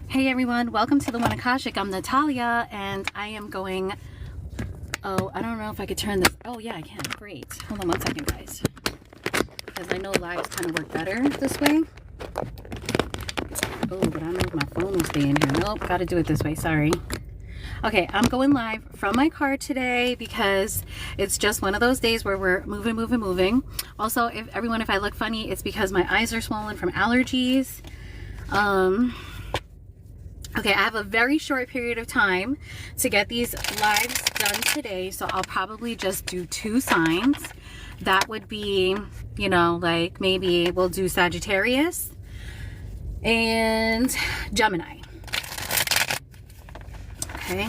Hey everyone, welcome to the One Akashic. I'm Natalia and I am going, I don't know if I could turn this. Oh yeah, I can. Great. Hold on one second, guys. Because I know lives kind of work better this way. Oh, but I don't know if my phone will stay in here. Nope, got to do it this way. Sorry. Okay, I'm going live from my car today because it's just one of those days where we're moving. Also, if I look funny, it's because my eyes are swollen from allergies. Okay, I have a very short period of time to get these lives done today, so I'll probably just do 2 signs. That would be, like maybe we'll do Sagittarius and Gemini. Okay.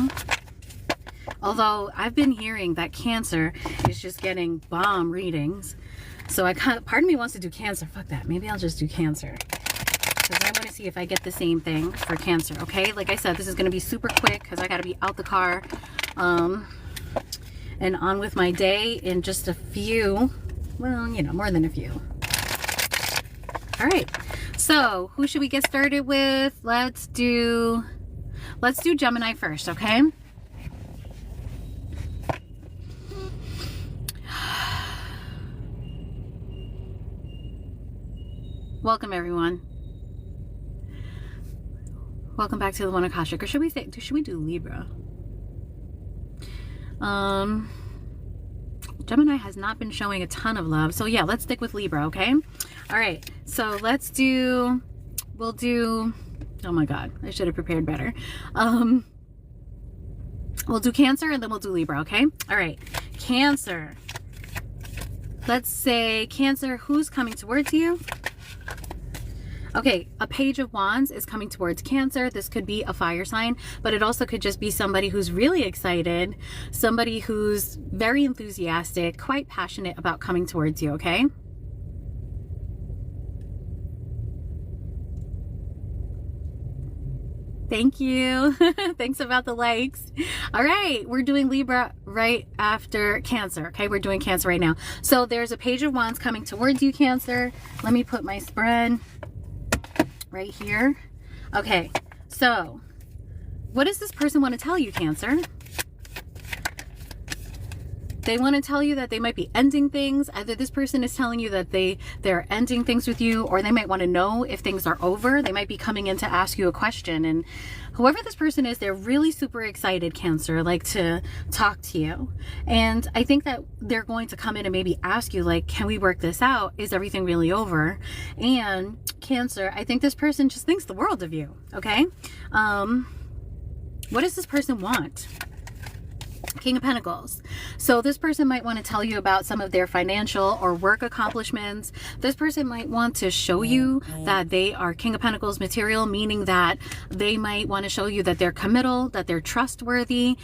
Although I've been hearing that Cancer is just getting bomb readings, so part of me wants to do Cancer. Fuck that. Maybe I'll just do Cancer. Because I want to see if I get the same thing for Cancer, okay? Like I said, this is going to be super quick because I got to be out the car and on with my day in just a few, well, more than a few. All right, so who should we get started with? Let's do Gemini first, okay? Welcome, everyone. Welcome back to the One Akashic. Or should we do Libra? Gemini has not been showing a ton of love. So yeah, let's stick with Libra, okay? All right. So we'll do, oh my God, I should have prepared better. We'll do Cancer and then we'll do Libra, okay? All right. Cancer. Let's say Cancer, who's coming towards you? Okay, a Page of Wands is coming towards Cancer. This could be a fire sign, but it also could just be somebody who's really excited, somebody who's very enthusiastic, quite passionate about coming towards you, okay? Thank you. Thanks about the likes. All right, we're doing Libra right after Cancer, okay? We're doing Cancer right now. So there's a Page of Wands coming towards you, Cancer. Let me put my spread right here. Okay, so what does this person want to tell you, Cancer? They want to tell you that they might be ending things. Either this person is telling you that they're ending things with you, or they might want to know if things are over. They might be coming in to ask you a question, and whoever this person is, they're really super excited, Cancer, like to talk to you. And I think that they're going to come in and maybe ask you, like, can we work this out? Is everything really over? And Cancer, I think this person just thinks the world of you, okay? What does this person want? King of Pentacles. So this person might want to tell you about some of their financial or work accomplishments. This person might want to show you that they are King of Pentacles material, meaning that they might want to show you that they're committal, that they're trustworthy.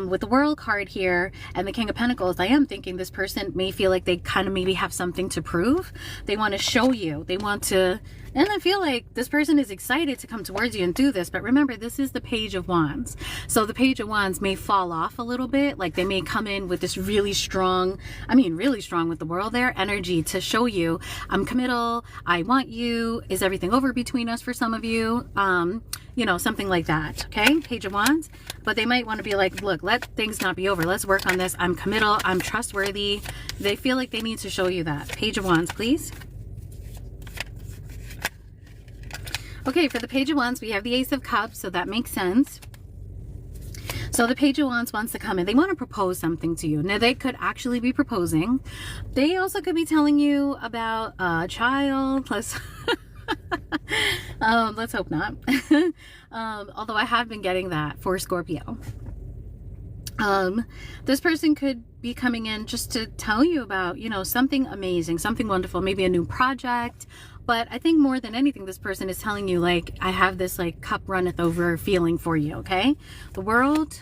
With the World card here and the King of Pentacles, I am thinking this person may feel like they kind of maybe have something to prove. They want to show you. They want to, and I feel like this person is excited to come towards you and do this. But remember, this is the Page of Wands. So the Page of Wands may fall off a little bit. Like they may come in with this really strong, really strong with the World there, energy to show you, I'm committal, I want you, is everything over between us for some of you? Something like that, okay? Page of Wands. But they might want to be like, look, let things not be over. Let's work on this. I'm committal, I'm trustworthy. They feel like they need to show you that. Page of Wands, please. Okay, for the Page of Wands, we have the Ace of Cups, so that makes sense. So the Page of Wands wants to come in. They want to propose something to you. Now, they could actually be proposing. They also could be telling you about a child. Let's hope not. Although I have been getting that for Scorpio. This person could be coming in just to tell you about, something amazing, something wonderful, maybe a new project. But I think more than anything, this person is telling you, like, I have this, like, cup runneth over feeling for you, okay? The World.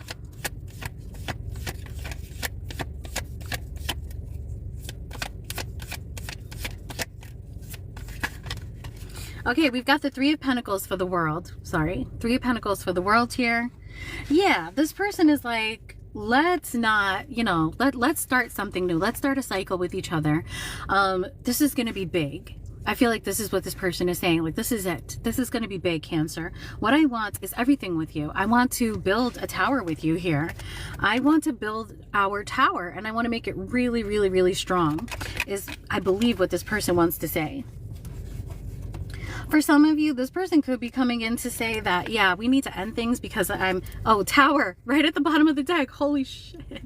Okay, we've got the Three of Pentacles for the World. Sorry. Three of Pentacles for the World here. Yeah, this person is like, let's not, let's start something new. Let's start a cycle with each other. This is going to be big. I feel like this is what this person is saying. Like, this is it. This is going to be big, Cancer. What I want is everything with you. I want to build a tower with you here. I want to build our tower, and I want to make it really, really, really strong, is, I believe, what this person wants to say. For some of you, this person could be coming in to say that, yeah, we need to end things because oh, tower, right at the bottom of the deck. Holy shit.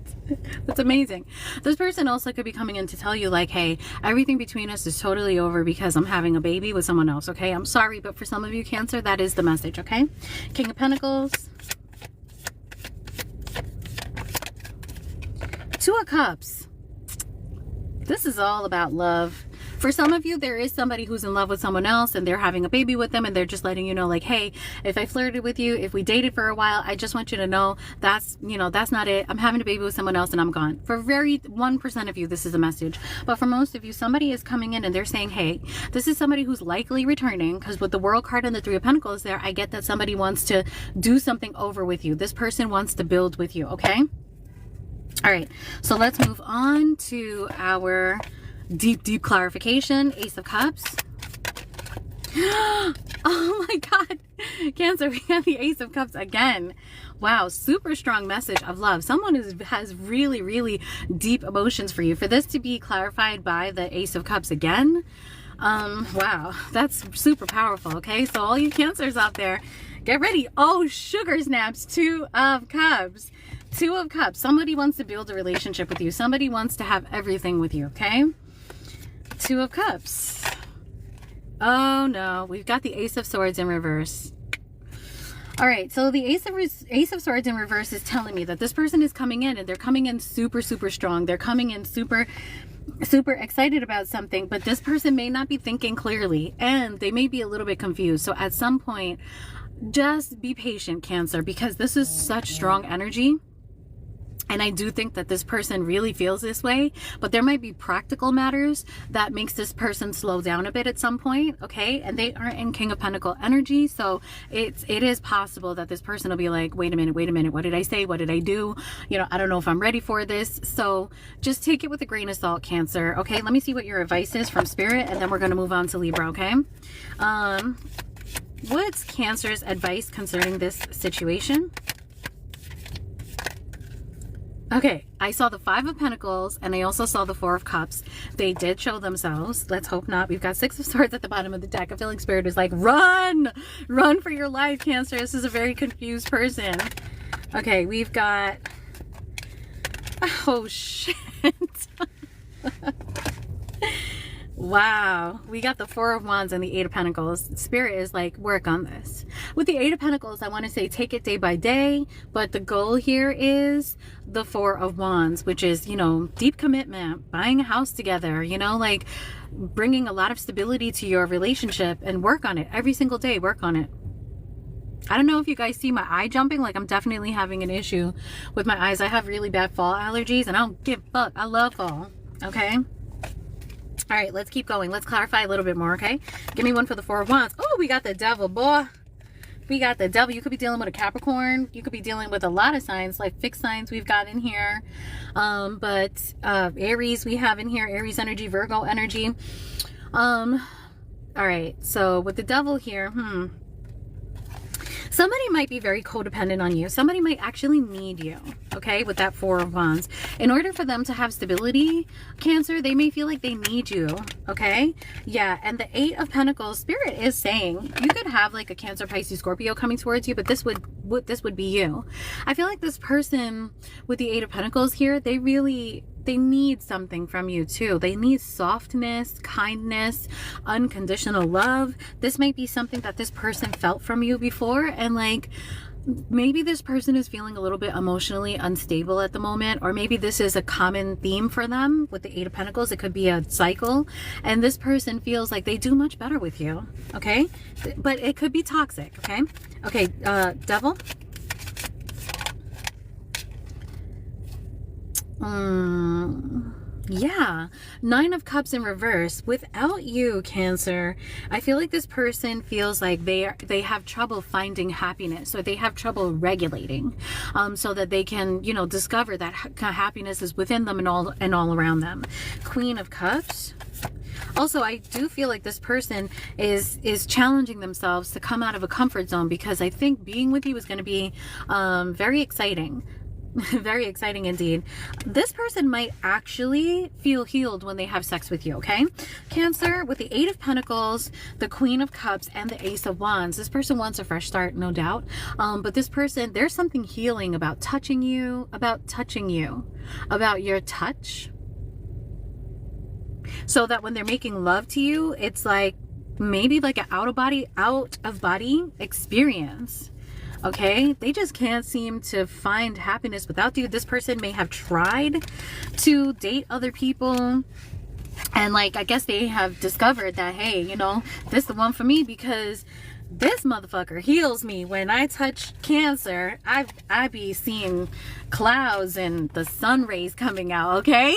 That's amazing. This person also could be coming in to tell you, like, hey, everything between us is totally over because I'm having a baby with someone else, okay? I'm sorry, but for some of you, Cancer, that is the message, okay? King of Pentacles. Two of Cups. This is all about love. For some of you, there is somebody who's in love with someone else and they're having a baby with them, and they're just letting you know, like, hey, if I flirted with you, if we dated for a while, I just want you to know that's, you know, that's not it. I'm having a baby with someone else and I'm gone. For very 1% of you, this is a message. But for most of you, somebody is coming in and they're saying, hey, this is somebody who's likely returning, because with the World card and the Three of Pentacles there, I get that somebody wants to do something over with you. This person wants to build with you, okay? All right, so let's move on to our deep clarification. Ace of Cups. Oh my God, Cancer, we have the Ace of Cups again. Wow, super strong message of love. Someone has really, really deep emotions for you. For this to be clarified by the Ace of Cups again, wow, that's super powerful. Okay, so all you Cancers out there, get ready. Oh, sugar snaps. Two of Cups. Two of Cups. Somebody wants to build a relationship with you. Somebody wants to have everything with you, okay? Two of Cups. Oh no, we've got the Ace of Swords in reverse. All right, so the Ace of Swords in reverse is telling me that this person is coming in, and they're coming in super strong. They're coming in super excited about something, but this person may not be thinking clearly, and they may be a little bit confused. So at some point, just be patient, Cancer, because this is such strong energy. And I do think that this person really feels this way, but there might be practical matters that makes this person slow down a bit at some point, okay? And they aren't in King of Pentacle energy, so it is possible that this person will be like, wait a minute, what did I say? What did I do? You know, I don't know if I'm ready for this. So just take it with a grain of salt, Cancer, okay? Let me see what your advice is from Spirit, and then we're going to move on to Libra, okay? What's Cancer's advice concerning this situation? Okay, I saw the Five of Pentacles and I also saw the Four of Cups. They did show themselves. Let's hope not. We've got Six of Swords at the bottom of the deck. I feel like Spirit is like, run! Run for your life, Cancer. This is a very confused person. Okay, we've got... Oh, shit. Wow, we got the Four of Wands and the Eight of Pentacles. Spirit is like, work on this. With the Eight of Pentacles, I want to say take it day by day, but the goal here is the Four of Wands, which is, you know, deep commitment, buying a house together, you know, like bringing a lot of stability to your relationship, and work on it every single day. Work on it. I don't know if you guys see my eye jumping. Like, I'm definitely having an issue with my eyes. I have really bad fall allergies and I don't give a fuck. I love fall. Okay. All right, let's keep going. Let's clarify a little bit more, okay? Give me one for the Four of Wands. Oh, we got the Devil, boy. We got the Devil. You could be dealing with a Capricorn. You could be dealing with a lot of signs, like fixed signs we've got in here. But Aries we have in here. Aries energy, Virgo energy. All right, so with the Devil here, somebody might be very codependent on you. Somebody might actually need you, okay, with that Four of Wands. In order for them to have stability, Cancer, they may feel like they need you, okay? Yeah, and the Eight of Pentacles, Spirit is saying you could have like a Cancer, Pisces, Scorpio coming towards you, but this would be you. I feel like this person with the Eight of Pentacles here, they need something from you too. They need softness, kindness, unconditional love. This might be something that this person felt from you before, and like maybe this person is feeling a little bit emotionally unstable at the moment, or maybe this is a common theme for them with the Eight of Pentacles. It could be a cycle, and this person feels like they do much better with you, okay? But it could be toxic, okay? Okay, Devil. Yeah, Nine of Cups in reverse. Without you, Cancer, I feel like this person feels like they have trouble finding happiness, or they have trouble regulating, so that they can, you know, discover that happiness is within them and all around them. Queen of Cups. Also, I do feel like this person is challenging themselves to come out of a comfort zone, because I think being with you is going to be very exciting. Very exciting indeed. This person might actually feel healed when they have sex with you, okay? Cancer, with the Eight of Pentacles, the Queen of Cups, and the Ace of Wands. This person wants a fresh start, no doubt. But this person, there's something healing about touching you, about your touch. So that when they're making love to you, it's like maybe like an out of body experience. Okay, they just can't seem to find happiness without you. This person may have tried to date other people, and like, I guess they have discovered that, hey, you know, this is the one for me, because this motherfucker heals me. When I touch Cancer, I be seeing clouds and the sun rays coming out, okay?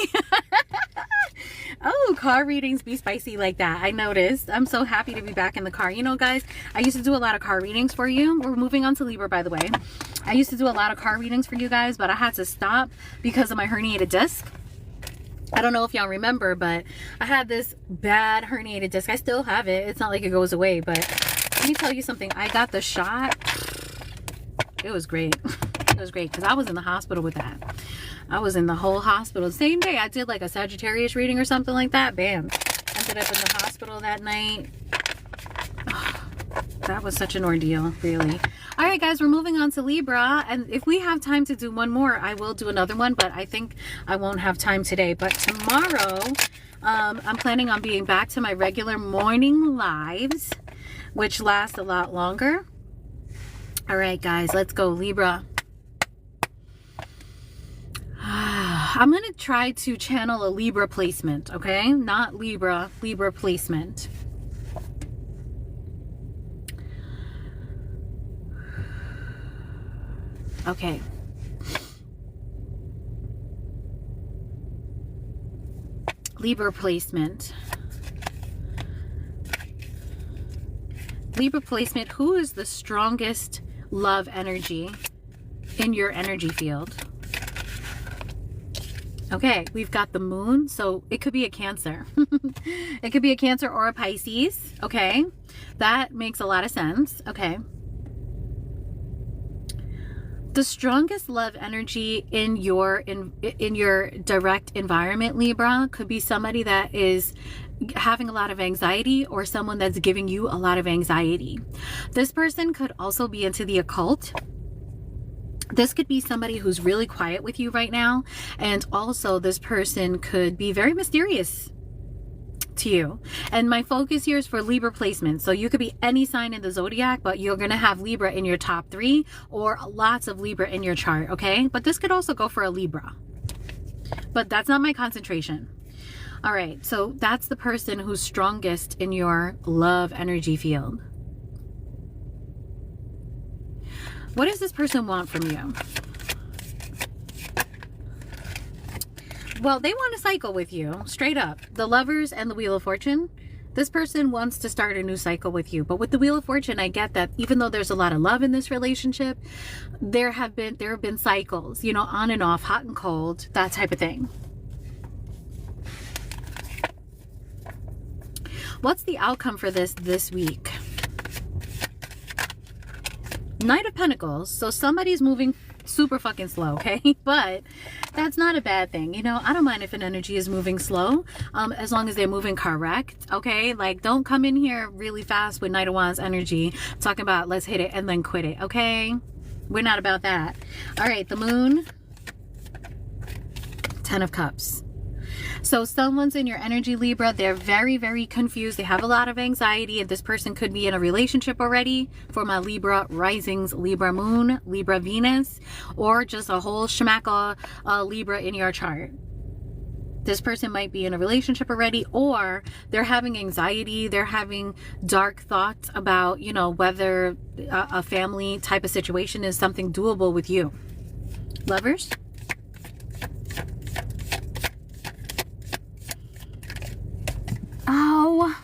Oh, car readings be spicy like that. I noticed. I'm so happy to be back in the car. You know, guys, I used to do a lot of car readings for you. We're moving on to Libra, by the way. I used to do a lot of car readings for you guys, but I had to stop because of my herniated disc. I don't know if y'all remember, but I had this bad herniated disc. I still have it. It's not like it goes away, but let me tell you something. I got the shot. It was great. It was great, because I was in the hospital with that. I was in the whole hospital. Same day I did like a Sagittarius reading or something like that. Bam. Ended up in the hospital that night. Oh, that was such an ordeal, really. All right, guys, we're moving on to Libra. And if we have time to do one more, I will do another one. But I think I won't have time today. But tomorrow, I'm planning on being back to my regular morning lives, which last a lot longer. All right, guys, let's go, Libra. I'm going to try to channel a Libra placement, okay? Not Libra, Libra placement. Okay. Libra placement. Libra placement, who is the strongest love energy in your energy field? Okay, we've got the moon, so it could be a Cancer. It could be a Cancer or a Pisces. Okay, that makes a lot of sense. Okay. The strongest love energy in your direct environment, Libra, could be somebody that is having a lot of anxiety, or someone that's giving you a lot of anxiety. This person could also be into the occult. This could be somebody who's really quiet with you right now. And also this person could be very mysterious to you. And my focus here is for Libra placement. So you could be any sign in the zodiac, but you're going to have Libra in your top 3 or lots of Libra in your chart. Okay. But this could also go for a Libra. But that's not my concentration. All right. So that's the person who's strongest in your love energy field. What does this person want from you? Well, they want to cycle with you, straight up. The Lovers and the Wheel of Fortune. This person wants to start a new cycle with you. But with the Wheel of Fortune, I get that even though there's a lot of love in this relationship, there have been cycles, you know, on and off, hot and cold, that type of thing. What's the outcome for this week? Knight of Pentacles. So somebody's moving super fucking slow, okay? But that's not a bad thing. You know, I don't mind if an energy is moving slow, as long as they're moving correct, okay? Like, don't come in here really fast with Knight of Wands energy, talking about let's hit it and then quit it, okay? We're not about that. All right, the moon. 10 of Cups. So someone's in your energy, Libra. They're very, very confused. They have a lot of anxiety, and this person could be in a relationship already. For my Libra risings, Libra moon, Libra Venus, or just a whole schmack Libra in your chart. This person might be in a relationship already, or they're having anxiety. They're having dark thoughts about, you know, whether a family type of situation is something doable with you. Lovers. Oh,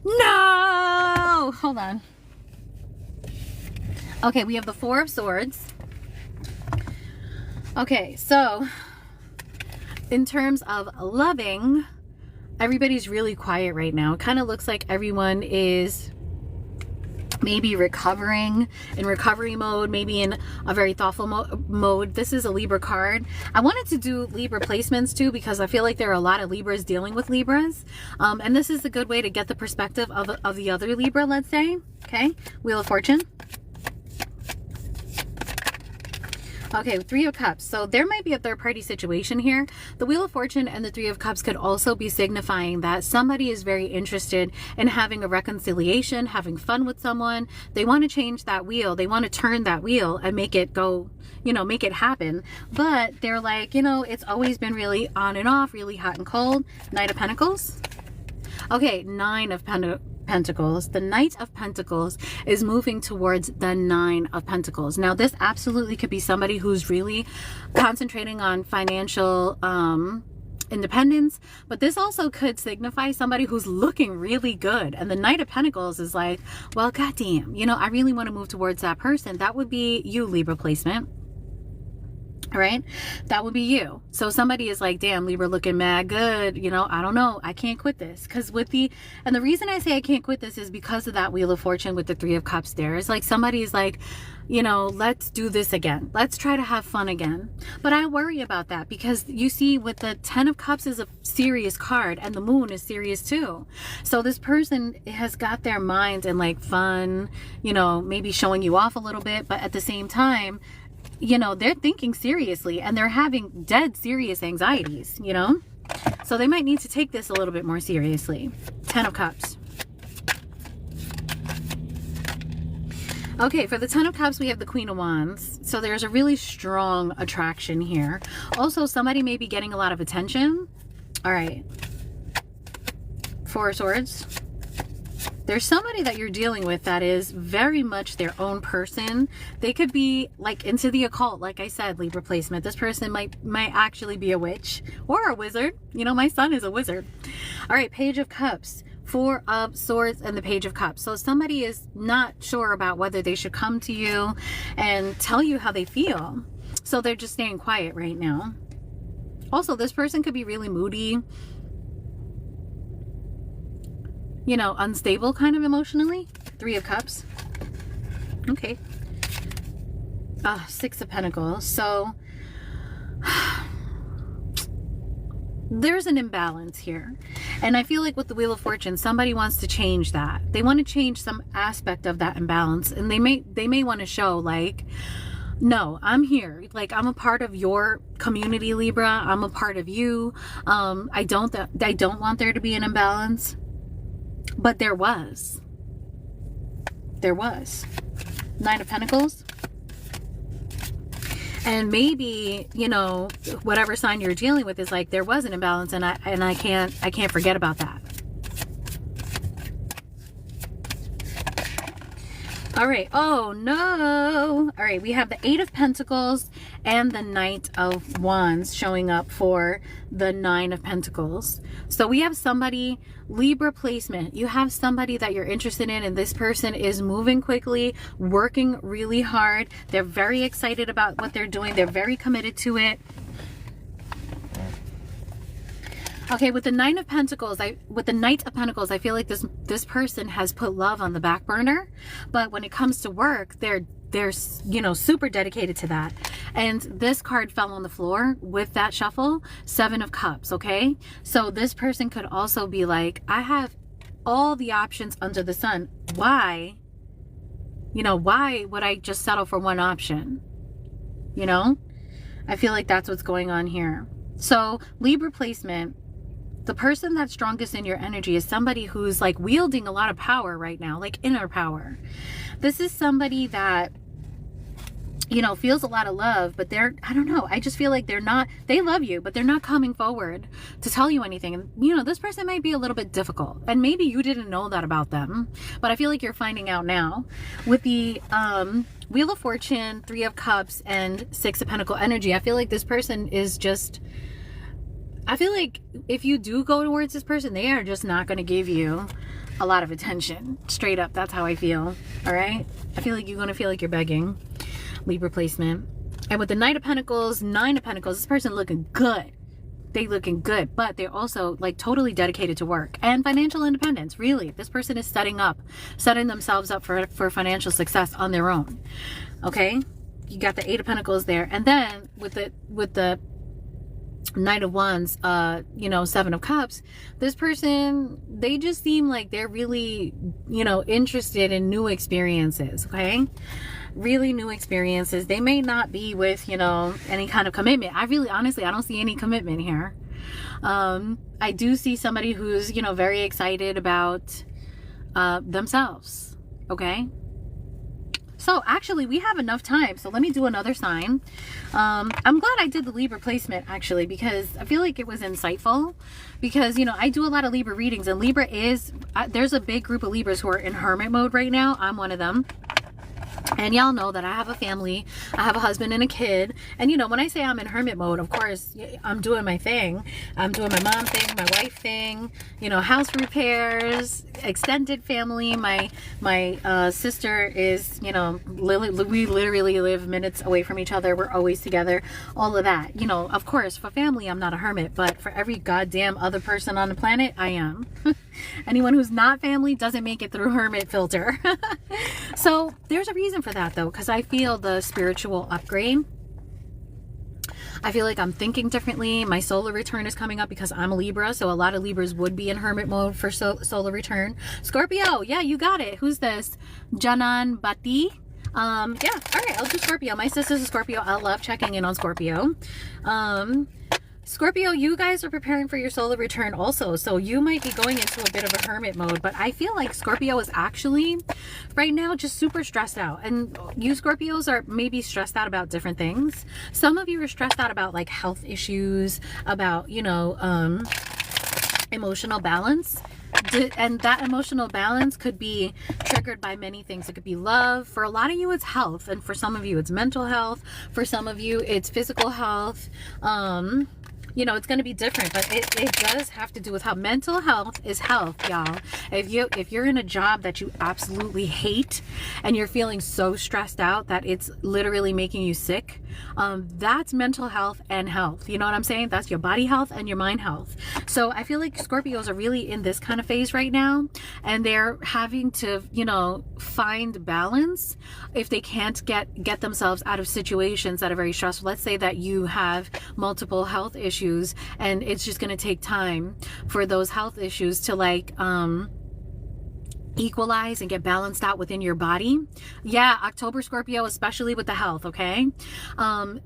no. Hold on. Okay, we have the Four of Swords. Okay, so in terms of loving everybody's really quiet right now. It kind of looks like everyone is maybe recovering, in recovery mode, maybe in a very thoughtful mode. This is a Libra card. I wanted to do Libra placements too, because I feel like there are a lot of Libras dealing with Libras. And this is a good way to get the perspective of the other Libra, let's say. Okay, Wheel of Fortune. Okay, Three of Cups. So there might be a third-party situation here. The Wheel of Fortune and the Three of Cups could also be signifying that somebody is very interested in having a reconciliation, having fun with someone. They want to change that wheel. They want to turn that wheel and make it go, you know, make it happen. But they're like, you know, it's always been really on and off, really hot and cold. Knight of Pentacles. Okay, Nine of Pentacles. The Knight of Pentacles is moving towards the Nine of Pentacles. Now, this absolutely could be somebody who's really concentrating on financial independence, but this also could signify somebody who's looking really good. And the Knight of Pentacles is like, well, goddamn, you know, I really want to move towards that person. That would be you, Libra placement. All right, that would be you. So somebody is like, damn, Libra looking mad good, you know, I don't know, I can't quit this. Because with the, and the reason I say I can't quit this is because of that Wheel of Fortune with the Three of Cups there. It's like somebody's like, you know, let's do this again, let's try to have fun again. But I worry about that, because you see, with the Ten of Cups is a serious card, and the Moon is serious too. So this person has got their mind in like fun, you know, maybe showing you off a little bit, but at the same time, you know, they're thinking seriously, and they're having dead serious anxieties, you know? So they might need to take this a little bit more seriously. Ten of Cups. Okay, for the Ten of Cups, we have the Queen of Wands. So there's a really strong attraction here. Also, somebody may be getting a lot of attention. All right. Four of Swords. There's somebody that you're dealing with that is very much their own person. They could be like into the occult, like I said, Libra placement. This person might actually be a witch or a wizard. You know, my son is a wizard. All right, Page of Cups, Four of Swords, and the Page of Cups. So somebody is not sure about whether they should come to you and tell you how they feel. So they're just staying quiet right now. Also, this person could be really moody, you know, unstable kind of emotionally. Three of Cups. Okay. Six of Pentacles. So there's an imbalance here. And I feel like with the Wheel of Fortune, somebody wants to change that. They want to change some aspect of that imbalance. And they may want to show like, no, I'm here. Like, I'm a part of your community, Libra. I'm a part of you. I don't want there to be an imbalance. But there was. Nine of Pentacles. And maybe, you know, whatever sign you're dealing with is like, there was an imbalance, and I can't forget about that. All right. Oh no. All right, we have the Eight of Pentacles and the Knight of Wands showing up for the Nine of Pentacles. So we have somebody, Libra placement, you have somebody that you're interested in, and this person is moving quickly, working really hard. They're very excited about what they're doing. They're very committed to it. Okay, with the Nine of Pentacles, with the Knight of Pentacles, I feel like this person has put love on the back burner, but when it comes to work, they're you know, super dedicated to that. And this card fell on the floor with that shuffle. Seven of Cups. Okay, so this person could also be like, I have all the options under the sun. Why, you know, why would I just settle for one option? You know, I feel like that's what's going on here. So Libra placement, the person that's strongest in your energy is somebody who's like wielding a lot of power right now, like inner power. This is somebody that, you know, feels a lot of love, but they're, I don't know, I just feel like they love you, but they're not coming forward to tell you anything. And, you know, this person might be a little bit difficult, and maybe you didn't know that about them, but I feel like you're finding out now. With the Wheel of Fortune, Three of Cups, and Six of Pentacle energy, I feel like this person is just, I feel like if you do go towards this person, they are just not going to give you a lot of attention. Straight up, that's how I feel. All right, I feel like you're going to feel like you're begging. Libra placement. And with the Knight of Pentacles, Nine of Pentacles, this person looking good. they looking good, but they're also like totally dedicated to work and financial independence. Really, this person is setting themselves up for financial success on their own. Okay, you got the Eight of Pentacles there, and then with the Knight of Wands, Seven of Cups, this person, they just seem like they're really, interested in new experiences. Okay, really new experiences. They may not be with, any kind of commitment. Honestly, I don't see any commitment here. I do see somebody who's, very excited about themselves. Okay. So actually we have enough time. So let me do another sign. I'm glad I did the Libra placement actually, because I feel like it was insightful, because, I do a lot of Libra readings, and Libra there's a big group of Libras who are in hermit mode right now. I'm one of them. And y'all know that I have a family, I have a husband and a kid. And when I say I'm in hermit mode, of course, I'm doing my thing. I'm doing my mom thing, my wife thing, house repairs, extended family. My sister is, we literally live minutes away from each other. We're always together, all of that. Of course, for family, I'm not a hermit, but for every goddamn other person on the planet, I am. Anyone who's not family doesn't make it through hermit filter. So there's a reason for that though, because I feel the spiritual upgrade. I feel like I'm thinking differently. My solar return is coming up because I'm a Libra, so a lot of Libras would be in hermit mode for solar return. Scorpio, yeah, you got it. Who's this? Janan Bati. Yeah, all right, I'll do Scorpio. My sister's a Scorpio. I love checking in on Scorpio. Scorpio, you guys are preparing for your solar return also, so you might be going into a bit of a hermit mode, but I feel like Scorpio is actually right now just super stressed out. And you Scorpios are maybe stressed out about different things. Some of you are stressed out about like health issues, about emotional balance. And that emotional balance could be triggered by many things. It could be love. For a lot of you, it's health. And for some of you, it's mental health. For some of you, it's physical health. It's going to be different, but it does have to do with how mental health is health, y'all. If you're in a job that you absolutely hate and you're feeling so stressed out that it's literally making you sick, that's mental health and health. You know what I'm saying? That's your body health and your mind health. So I feel like Scorpios are really in this kind of phase right now, and they're having to, find balance if they can't get themselves out of situations that are very stressful. Let's say that you have multiple health issues, and it's just going to take time for those health issues to equalize and get balanced out within your body. Yeah, October Scorpio, especially with the health. Okay,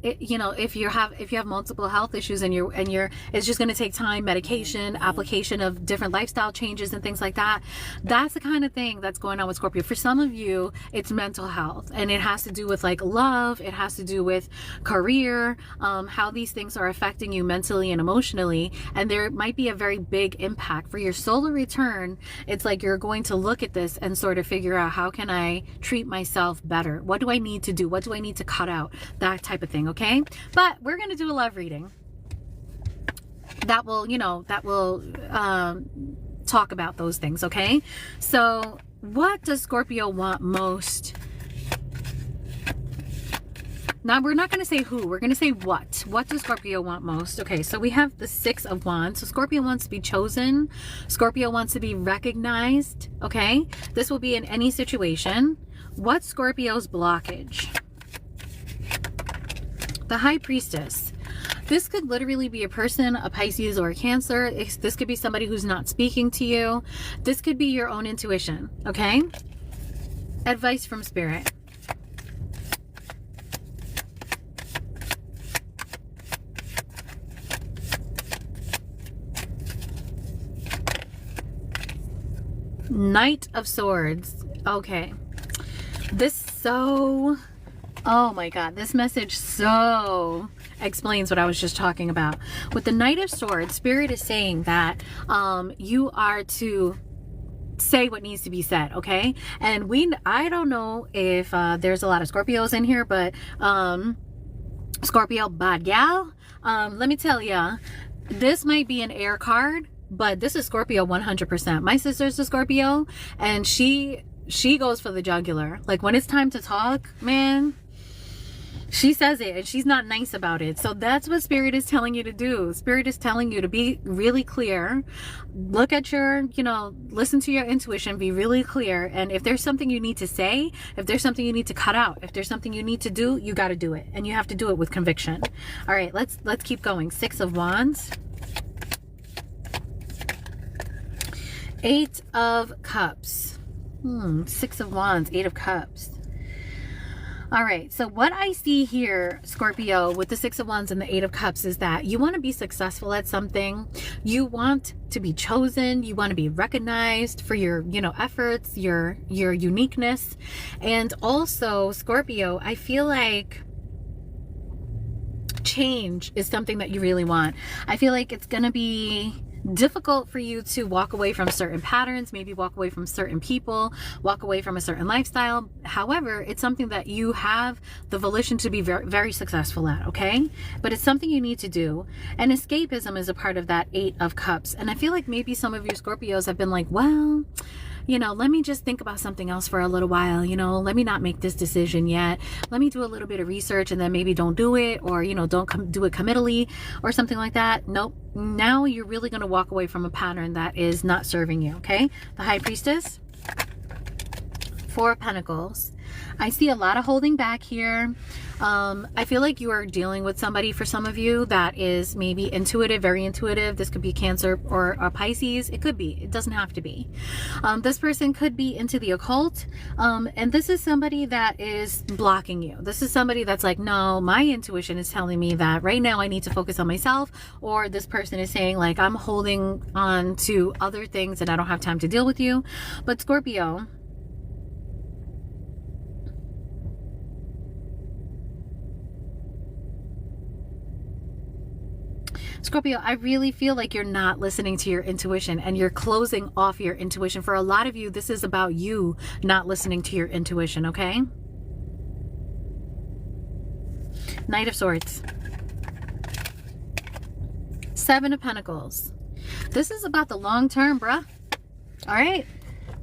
if you have multiple health issues and it's just going to take time, medication, application of different lifestyle changes and things like that. That's the kind of thing that's going on with Scorpio. For some of you, it's mental health, and it has to do with like love. It has to do with career, how these things are affecting you mentally and emotionally, and there might be a very big impact. For your solar return, it's like you're going to look at this and sort of figure out, how can I treat myself better? What do I need to do? What do I need to cut out? That type of thing. Okay, but we're going to do a love reading that will talk about those things. Okay, so what does Scorpio want most? Now, we're not going to say who, we're going to say what. What does Scorpio want most? Okay, so we have the Six of Wands. So Scorpio wants to be chosen. Scorpio wants to be recognized. Okay, this will be in any situation. What's Scorpio's blockage? The High Priestess. This could literally be a person, a Pisces or a Cancer. This could be somebody who's not speaking to you. This could be your own intuition. Okay, advice from Spirit. Knight of Swords. Okay, oh my God, this message so explains what I was just talking about. With the Knight of Swords, Spirit is saying that you are to say what needs to be said. Okay, and I don't know if there's a lot of Scorpios in here, but Scorpio bad gal, let me tell ya, this might be an air card, but this is Scorpio 100%. My sister's a Scorpio, and she goes for the jugular. Like when it's time to talk, man, She says it and she's not nice about it. So that's what Spirit is telling you to do. Spirit is telling you to be really clear. Look at your, listen to your intuition, be really clear. And if there's something you need to say, if there's something you need to cut out, if there's something you need to do, you got to do it. And you have to do it with conviction. All right, let's keep going. 6 of Wands. 8 of Cups. 6 of Wands, 8 of Cups. All right, so what I see here, Scorpio, with the 6 of Wands and the 8 of Cups is that you want to be successful at something. You want to be chosen. You want to be recognized for your, efforts, your uniqueness. And also, Scorpio, I feel like change is something that you really want. I feel like it's going to be difficult for you to walk away from certain patterns, maybe walk away from certain people, walk away from a certain lifestyle. However, it's something that you have the volition to be very, very successful at, okay? But it's something you need to do. And escapism is a part of that 8 of Cups. And I feel like maybe some of you Scorpios have been like, well, let me just think about something else for a little while. Let me not make this decision yet. Let me do a little bit of research and then maybe don't do it, or, don't do it committally or something like that. Nope. Now you're really going to walk away from a pattern that is not serving you. Okay. The High Priestess, 4 of Pentacles. I see a lot of holding back here. I feel like you are dealing with somebody, for some of you, that is maybe intuitive, very intuitive. This could be Cancer or a Pisces. It could be. It doesn't have to be. This person could be into the occult. And this is somebody that is blocking you. This is somebody that's like, no, my intuition is telling me that right now I need to focus on myself. Or this person is saying, like, I'm holding on to other things and I don't have time to deal with you. But Scorpio, I really feel like you're not listening to your intuition and you're closing off your intuition. For a lot of you, this is about you not listening to your intuition, okay? Knight of Swords. 7 of Pentacles. This is about the long term, bruh. All right?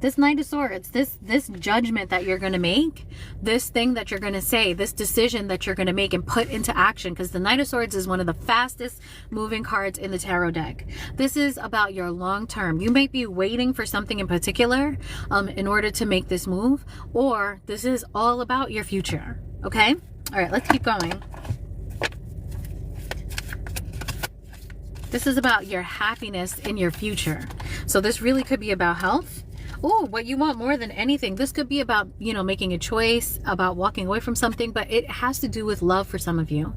This Knight of Swords, this judgment that you're going to make, this thing that you're going to say, this decision that you're going to make and put into action, because the Knight of Swords is one of the fastest moving cards in the tarot deck. This is about your long term. You might be waiting for something in particular in order to make this move, or this is all about your future. Okay? All right, let's keep going. This is about your happiness in your future. So this really could be about health. Oh, what you want more than anything. This could be about, making a choice, about walking away from something, but it has to do with love for some of you.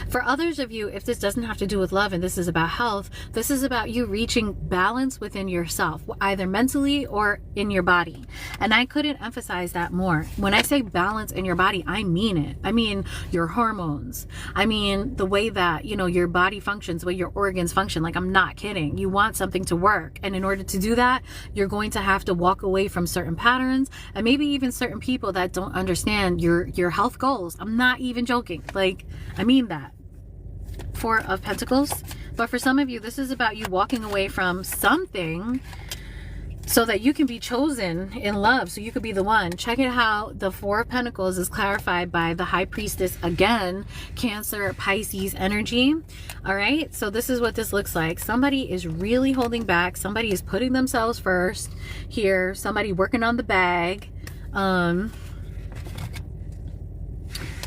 For others of you, if this doesn't have to do with love and this is about health, this is about you reaching balance within yourself, either mentally or in your body. And I couldn't emphasize that more. When I say balance in your body, I mean it. I mean your hormones. I mean the way that, your body functions, the way your organs function. Like, I'm not kidding. You want something to work. And in order to do that, you're going to have to walk away from certain patterns and maybe even certain people that don't understand your health goals. I'm not even joking. Like, I mean that. 4 of Pentacles. But for some of you, this is about you walking away from something so that you can be chosen in love, so you could be the one. Check it how the 4 of Pentacles is clarified by the High Priestess, again, Cancer, Pisces energy. All right, so this is what this looks like. Somebody is really holding back. Somebody is putting themselves first here. Somebody working on the bag.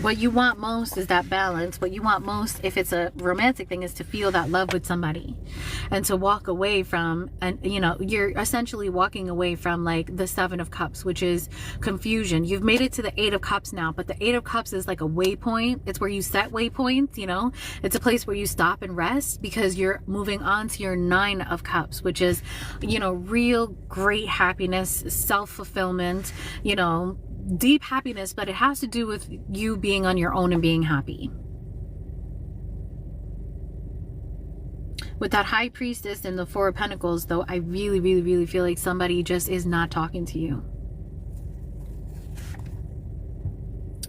What you want most is that balance. What you want most, if it's a romantic thing, is to feel that love with somebody and to walk away from, and you're essentially walking away from, like, the 7 of Cups, which is confusion. You've made it to the 8 of Cups now, but the 8 of Cups is like a waypoint. It's where you set waypoints, it's a place where you stop and rest because you're moving on to your 9 of Cups, which is, real great happiness, self-fulfillment, deep happiness, but it has to do with you being on your own and being happy. With that High Priestess and the 4 of Pentacles, though, I really, really, really feel like somebody just is not talking to you.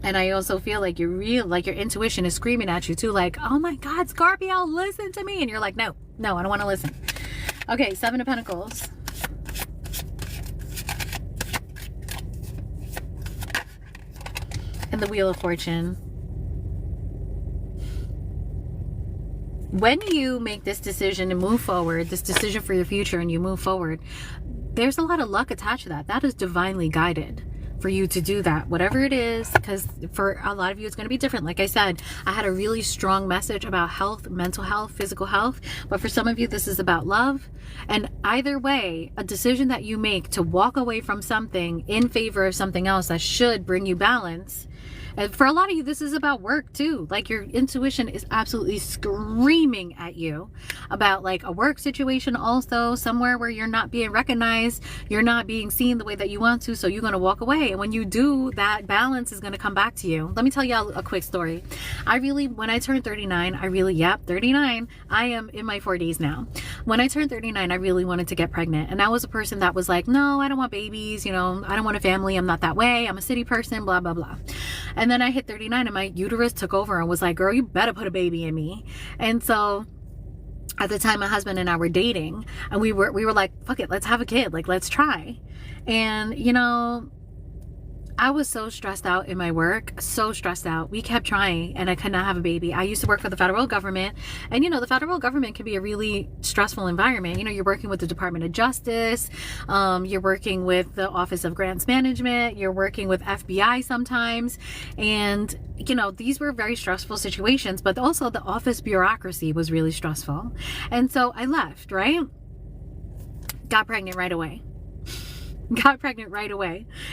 And I also feel like your intuition is screaming at you too, like, oh my God, Scorpio, listen to me. And you're like, no, I don't want to listen. Okay, 7 of Pentacles. And the Wheel of Fortune. when you make this decision and move forward, this decision for your future, and you move forward, there's a lot of luck attached to that. That is divinely guided for you to do that, whatever it is, because for a lot of you it's going to be different. Like I said, I had a really strong message about health, mental health, physical health, but for some of you this is about love. And either way, a decision that you make to walk away from something in favor of something else that should bring you balance. And for a lot of you, this is about work too. Like your intuition is absolutely screaming at you about like a work situation also, somewhere where you're not being recognized, you're not being seen the way that you want to, so you're going to walk away. And when you do, that balance is going to come back to you. Let me tell y'all a quick story. When I turned 39, 39, I am in my 40s now. When I turned 39, I really wanted to get pregnant. And I was a person that was like, no, I don't want babies, you know, I don't want a family, I'm not that way, I'm a city person, blah, blah, blah. And then I hit 39 and my uterus took over and was like, girl, you better put a baby in me. And so at the time, my husband and I were dating, and we were like, fuck it, let's have a kid. Like, let's try. And, you know, I was so stressed out in my work, so stressed out. We kept trying and I could not have a baby. I used to work for the federal government, and you know, the federal government can be a really stressful environment. You know, you're working with the Department of Justice, you're working with the Office of Grants Management, you're working with FBI sometimes. And, you know, these were very stressful situations, but also the office bureaucracy was really stressful. And so I left, right? Got pregnant right away.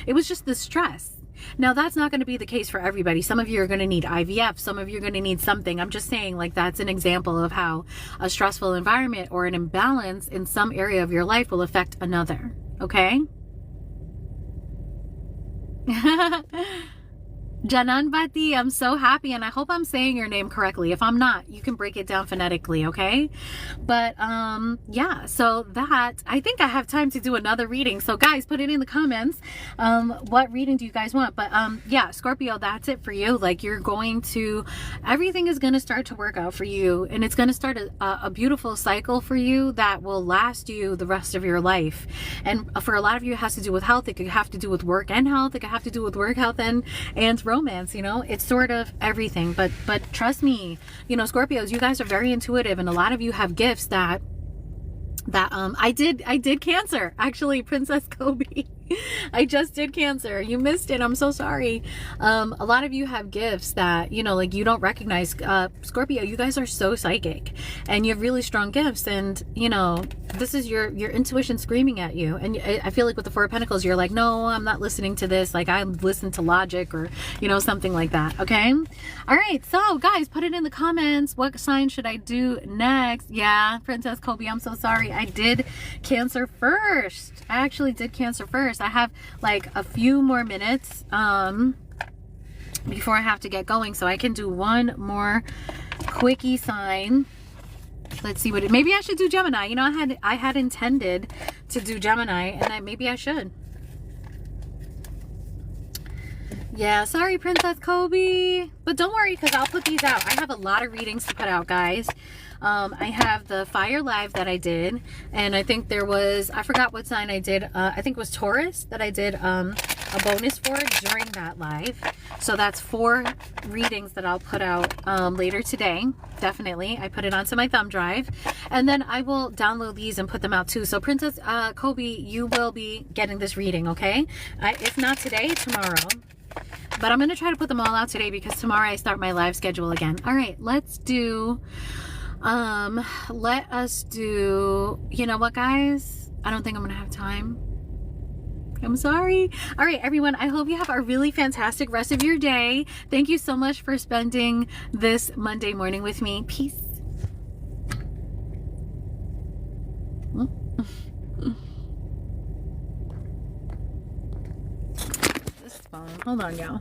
It was just the stress. Now, that's not going to be the case for everybody. Some of you are going to need IVF. Some of you are going to need something. I'm just saying, like, that's an example of how a stressful environment or an imbalance in some area of your life will affect another. Okay? Jananbati, I'm so happy, and I hope I'm saying your name correctly. If I'm not, you can break it down phonetically, okay? But yeah, so that, I think I have time to do another reading. So guys, put it in the comments. What reading do you guys want? But yeah, Scorpio, that's it for you. Like, you're going to, everything is going to start to work out for you, and it's going to start a beautiful cycle for you that will last you the rest of your life. And for a lot of you, it has to do with health. It could have to do with work and health. It could have to do with work, health, and romance. You know, it's sort of everything. But trust me, you know, Scorpios, you guys are very intuitive, and a lot of you have gifts that I did Cancer, actually, Princess Kobe. I just did Cancer. You missed it. I'm so sorry. A lot of you have gifts that, you know, like, you don't recognize. Scorpio, you guys are so psychic, and you have really strong gifts, and you know, this is your intuition screaming at you. And I feel like with the Four of Pentacles, you're like, no, I'm not listening to this. Like, I listen to logic, or, you know, something like that. Okay. All right. So guys, put it in the comments. What sign should I do next? Yeah, Princess Kobe, I'm so sorry. I did Cancer first. I actually did Cancer first. I have like a few more minutes before I have to get going, so I can do one more quickie sign. Let's see what it, maybe I should do Gemini. You know, I had intended to do Gemini, and maybe I should. Yeah, sorry, Princess Kobe, but don't worry, because I'll put these out. I have a lot of readings to put out, guys. I have the Fire Live that I did, and I think there was, I forgot what sign I did. I think it was Taurus that I did a bonus for during that live. So that's 4 readings that I'll put out later today. Definitely. I put it onto my thumb drive, and then I will download these and put them out too. So Princess Kobe, you will be getting this reading, okay? If not today, tomorrow. But I'm going to try to put them all out today, because tomorrow I start my live schedule again. All right, let's do, let us do, you know what, guys? I don't think I'm going to have time. I'm sorry. All right, everyone, I hope you have a really fantastic rest of your day. Thank you so much for spending this Monday morning with me. Peace. This phone. Hold on, y'all.